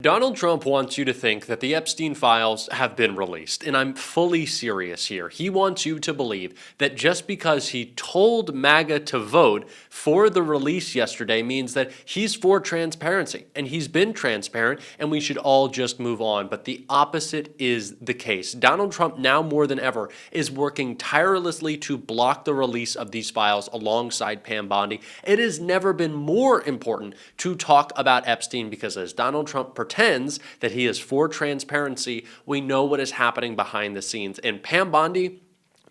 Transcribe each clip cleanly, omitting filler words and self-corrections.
Donald Trump wants you to think that the Epstein files have been released, and I'm fully serious here. He wants you to believe that just because he told MAGA to vote for the release yesterday means that he's for transparency, and he's been transparent, and we should all just move on. But the opposite is the case. Donald Trump, now more than ever, is working tirelessly to block the release of these files alongside Pam Bondi. It has never been more important to talk about Epstein because as Donald Trump pretends that he is for transparency, we know what is happening behind the scenes. And Pam Bondi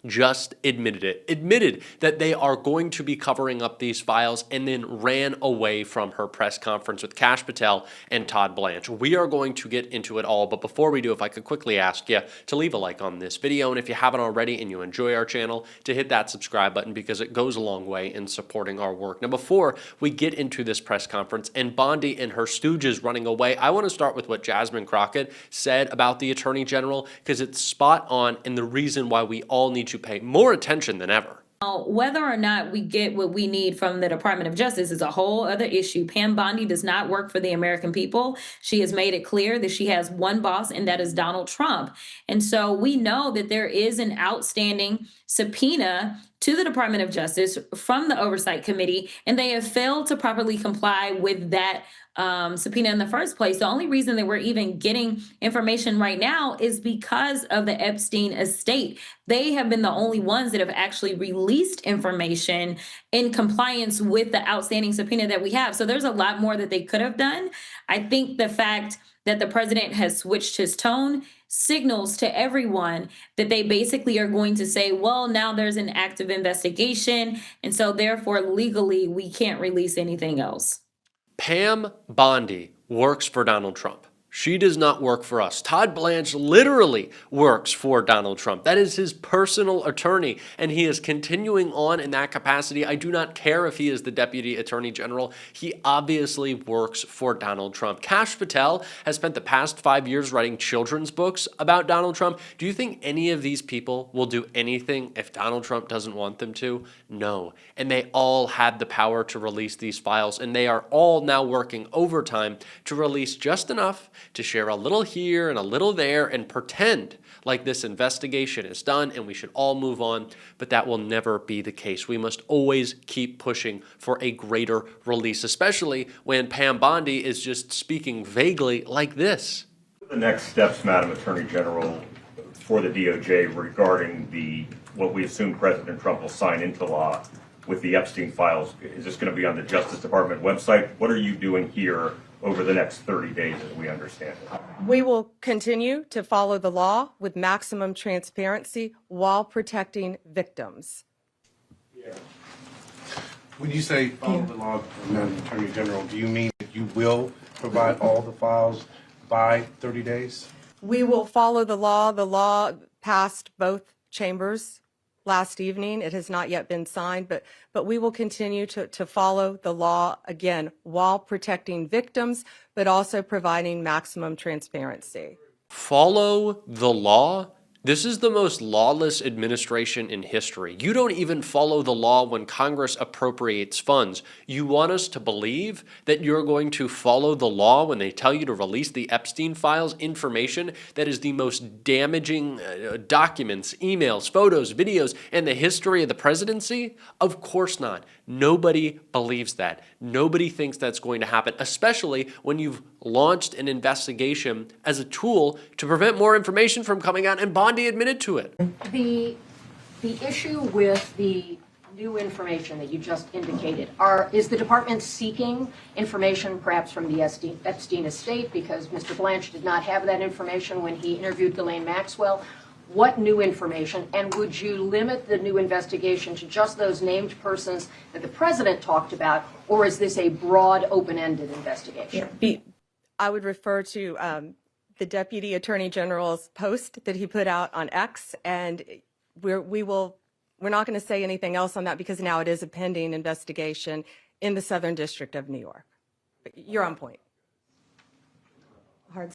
just admitted that they are going to be covering up these files, and then ran away from her press conference with Kash Patel and Todd Blanche. We are going to get into it all, but before we do, if I could quickly ask you to leave a like on this video, and if you haven't already and you enjoy our channel, to hit that subscribe button because it goes a long way in supporting our work. Now, before we get into this press conference and Bondi and her stooges running away, I want to start with what Jasmine Crockett said about the Attorney General because it's spot on and the reason why we all need to pay more attention than ever. Whether or not we get what we need from the Department of Justice is a whole other issue. Pam Bondi does not work for the American people. She has made it clear that she has one boss, and that is Donald Trump. And so we know that there is an outstanding subpoena to the Department of Justice from the Oversight Committee, and they have failed to properly comply with that subpoena in the first place. The only reason that we're even getting information right now is because of the Epstein estate. They have been the only ones that have actually released information in compliance with the outstanding subpoena that we have. So there's a lot more that they could have done. I think the fact that the president has switched his tone signals to everyone that they basically are going to say, well, now there's an active investigation, and so therefore legally we can't release anything else. Pam Bondi works for Donald Trump. She does not work for us. Todd Blanche literally works for Donald Trump. That is his personal attorney, and he is continuing on in that capacity. I do not care if he is the Deputy Attorney General. He obviously works for Donald Trump. Kash Patel has spent the past 5 years writing children's books about Donald Trump. Do you think any of these people will do anything if Donald Trump doesn't want them to? No. And they all had the power to release these files, and they are all now working overtime to release just enough to share a little here and a little there and pretend like this investigation is done and we should all move on, but that will never be the case. We must always keep pushing for a greater release, especially when Pam Bondi is just speaking vaguely like this. The next steps, Madam Attorney General, for the DOJ regarding what we assume President Trump will sign into law with the Epstein files, is this going to be on the Justice Department website? What are you doing here over the next 30 days, as we understand it? We will continue to follow the law with maximum transparency while protecting victims. Yeah. When you say follow the law, Madam Attorney General, do you mean that you will provide all the files by 30 days? We will follow the law. The law passed both chambers last evening. It has not yet been signed, but we will continue to follow the law, again, while protecting victims, but also providing maximum transparency. Follow the law? This is the most lawless administration in history. You don't even follow the law when Congress appropriates funds. You want us to believe that you're going to follow the law when they tell you to release the Epstein files, information that is the most damaging documents, emails, photos, videos in the history of the presidency? Of course not. Nobody believes that. Nobody thinks that's going to happen, especially when you've launched an investigation as a tool to prevent more information from coming out, and Bondi admitted to it. The issue with the new information that you just indicated, is the department seeking information perhaps from the Epstein estate because Mr. Blanche did not have that information when he interviewed Ghislaine Maxwell? What new information, and would you limit the new investigation to just those named persons that the president talked about, or is this a broad, open-ended investigation? I would refer to the Deputy Attorney General's post that he put out on X, and we're not going to say anything else on that because now it is a pending investigation in the Southern District of New York. You're on point.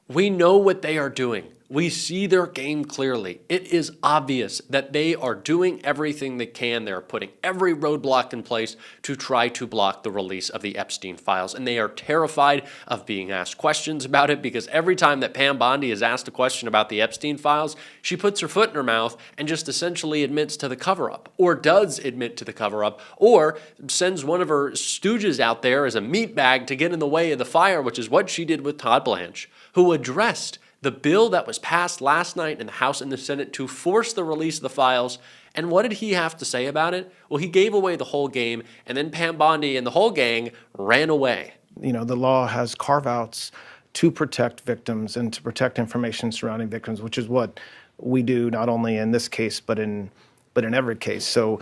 We know what they are doing. We see their game clearly. It is obvious that they are doing everything they can. They're putting every roadblock in place to try to block the release of the Epstein files. And they are terrified of being asked questions about it, because every time that Pam Bondi is asked a question about the Epstein files, she puts her foot in her mouth and just essentially admits to the cover-up, or does admit to the cover-up, or sends one of her stooges out there as a meat bag to get in the way of the fire, which is what she did with Todd Blanche, who addressed the bill that was passed last night in the House and the Senate to force the release of the files. And what did he have to say about it? Well, he gave away the whole game, and then Pam Bondi and the whole gang ran away. You know, the law has carve-outs to protect victims and to protect information surrounding victims, which is what we do not only in this case, but in every case. So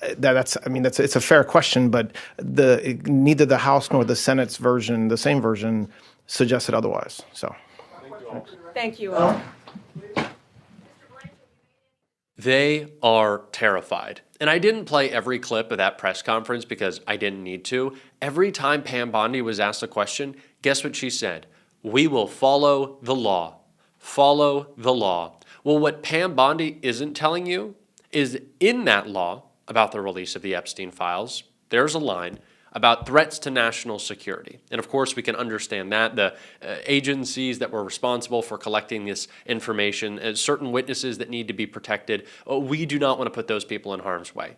it's a fair question, but neither the House nor the Senate's version, the same version, suggested otherwise. So. Thank you all. They are terrified. And I didn't play every clip of that press conference because I didn't need to. Every time Pam Bondi was asked a question, guess what she said? We will follow the law. Follow the law. Well, what Pam Bondi isn't telling you is in that law about the release of the Epstein files, there's a line about threats to national security. And of course, we can understand that. The agencies that were responsible for collecting this information, certain witnesses that need to be protected, we do not want to put those people in harm's way.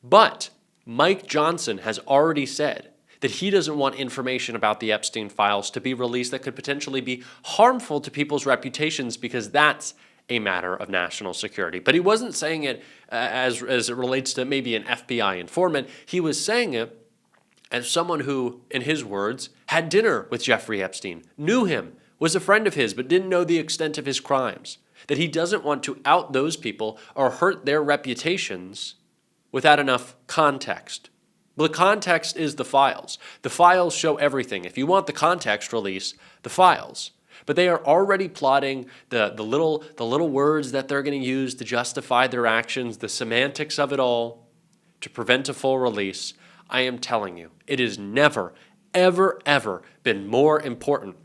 But Mike Johnson has already said that he doesn't want information about the Epstein files to be released that could potentially be harmful to people's reputations, because that's a matter of national security. But he wasn't saying it as it relates to maybe an FBI informant. He was saying it as someone who, in his words, had dinner with Jeffrey Epstein, knew him, was a friend of his, but didn't know the extent of his crimes. That he doesn't want to out those people or hurt their reputations without enough context. Well, the context is the files. The files show everything. If you want the context, release the files. But they are already plotting the little words that they're going to use to justify their actions, the semantics of it all, to prevent a full release. I am telling you, it has never, ever, ever been more important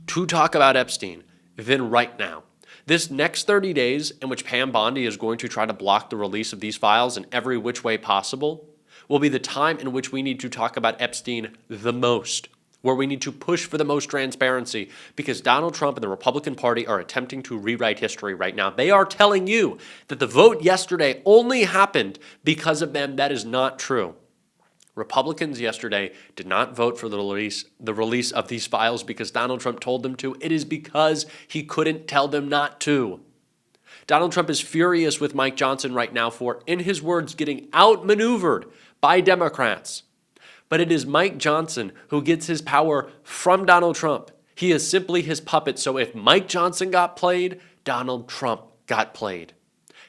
to talk about Epstein than right now. This next 30 days, in which Pam Bondi is going to try to block the release of these files in every which way possible, will be the time in which we need to talk about Epstein the most, where we need to push for the most transparency, because Donald Trump and the Republican Party are attempting to rewrite history right now. They are telling you that the vote yesterday only happened because of them. That is not true. Republicans yesterday did not vote for the release of these files because Donald Trump told them to. It is because he couldn't tell them not to. Donald Trump is furious with Mike Johnson right now for, in his words, getting outmaneuvered by Democrats. But it is Mike Johnson who gets his power from Donald Trump. He is simply his puppet. So if Mike Johnson got played, Donald Trump got played.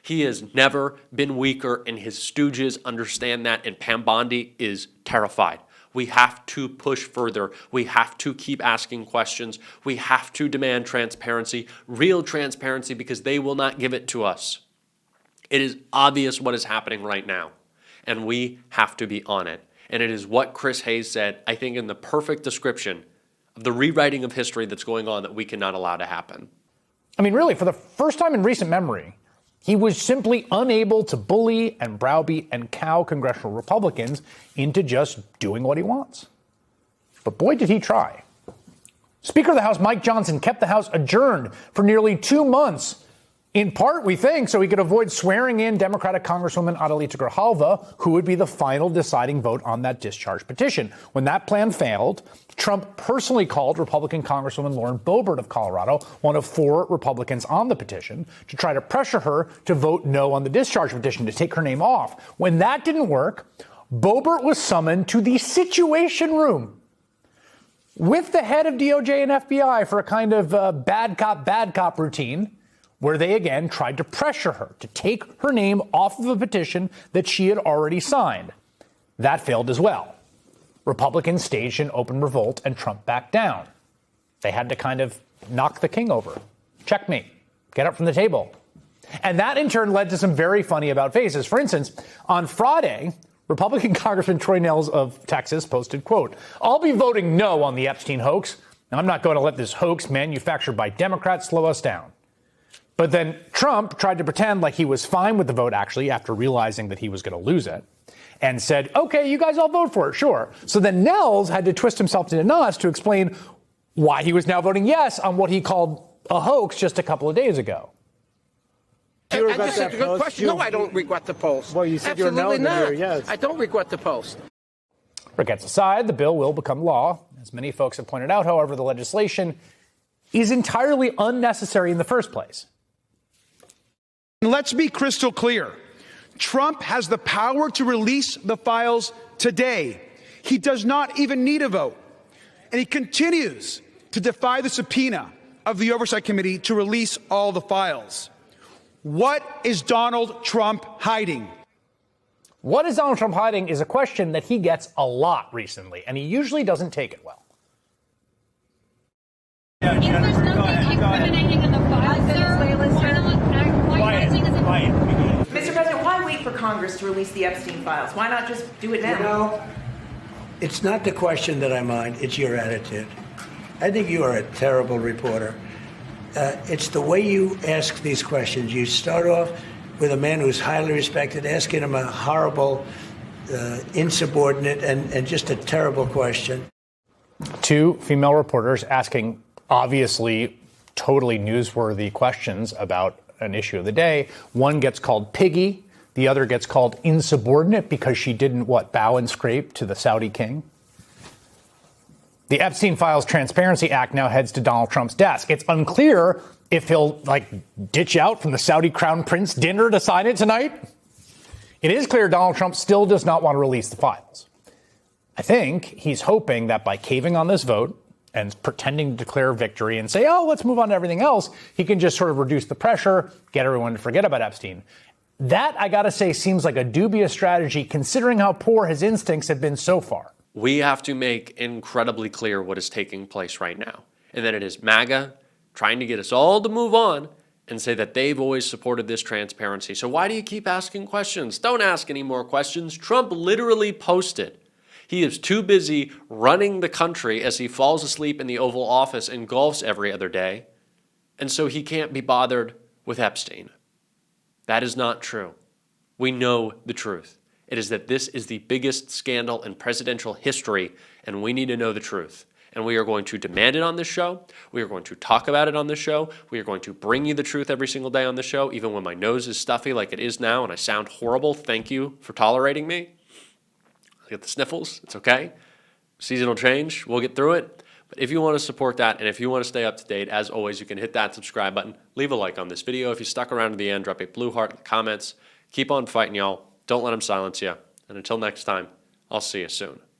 He has never been weaker, and his stooges understand that, and Pam Bondi is terrified. We have to push further. We have to keep asking questions. We have to demand transparency, real transparency, because they will not give it to us. It is obvious what is happening right now, and we have to be on it. And it is what Chris Hayes said, I think, in the perfect description of the rewriting of history that's going on that we cannot allow to happen. I mean, really, for the first time in recent memory, he was simply unable to bully and browbeat and cow congressional Republicans into just doing what he wants. But boy, did he try. Speaker of the House Mike Johnson kept the House adjourned for nearly 2 months, in part, we think, so he could avoid swearing in Democratic Congresswoman Adelita Grijalva, who would be the final deciding vote on that discharge petition. When that plan failed, Trump personally called Republican Congresswoman Lauren Boebert of Colorado, one of 4 Republicans on the petition, to try to pressure her to vote no on the discharge petition, to take her name off. When that didn't work, Boebert was summoned to the Situation Room with the head of DOJ and FBI for a kind of bad cop routine, where they again tried to pressure her to take her name off of a petition that she had already signed. That failed as well. Republicans staged an open revolt and Trump backed down. They had to kind of knock the king over. Checkmate. Get up from the table. And that in turn led to some very funny about faces. For instance, on Friday, Republican Congressman Troy Nehls of Texas posted, quote, "I'll be voting no on the Epstein hoax. Now, I'm not going to let this hoax manufactured by Democrats slow us down." But then Trump tried to pretend like he was fine with the vote, actually, after realizing that he was going to lose it, and said, okay, you guys all vote for it, sure. So then Nels had to twist himself into knots to explain why he was now voting yes on what he called a hoax just a couple of days ago. I just said a good question. No, I don't regret the post. Well, you said you're no, then you're yes. I don't regret the post. Regrets aside, the bill will become law. As many folks have pointed out, however, the legislation is entirely unnecessary in the first place. Let's be crystal clear. Trump has the power to release the files today. He does not even need a vote. And he continues to defy the subpoena of the Oversight Committee to release all the files. What is Donald Trump hiding? What is Donald Trump hiding is a question that he gets a lot recently, and he usually doesn't take it well. If there's nothing incriminating in the files, sir, why not Mr. President, why wait for Congress to release the Epstein files? Why not just do it now? You know, it's not the question that I mind, it's your attitude. I think you are a terrible reporter. It's the way you ask these questions. You start off with a man who's highly respected, asking him a horrible, insubordinate, and just a terrible question. Two female reporters asking obviously totally newsworthy questions about an issue of the day. One gets called piggy. The other gets called insubordinate because she didn't, bow and scrape to the Saudi king. The Epstein Files Transparency Act now heads to Donald Trump's desk. It's unclear if he'll, ditch out from the Saudi Crown Prince dinner to sign it tonight. It is clear Donald Trump still does not want to release the files. I think he's hoping that by caving on this vote and pretending to declare victory and say, oh, let's move on to everything else, he can just sort of reduce the pressure, get everyone to forget about Epstein. That, I gotta say, seems like a dubious strategy considering how poor his instincts have been so far. We have to make incredibly clear what is taking place right now, and that it is MAGA trying to get us all to move on and say that they've always supported this transparency. So why do you keep asking questions? Don't ask any more questions. Trump literally posted. He is too busy running the country as he falls asleep in the Oval Office and golfs every other day, and so he can't be bothered with Epstein. That is not true. We know the truth. It is that this is the biggest scandal in presidential history, and we need to know the truth. And we are going to demand it on this show. We are going to talk about it on this show. We are going to bring you the truth every single day on the show, even when my nose is stuffy like it is now and I sound horrible. Thank you for tolerating me. I get the sniffles. It's okay. Seasonal change. We'll get through it. But if you want to support that and if you want to stay up to date, as always, you can hit that subscribe button. Leave a like on this video. If you stuck around to the end, drop a blue heart in the comments. Keep on fighting, y'all. Don't let them silence you. And until next time, I'll see you soon.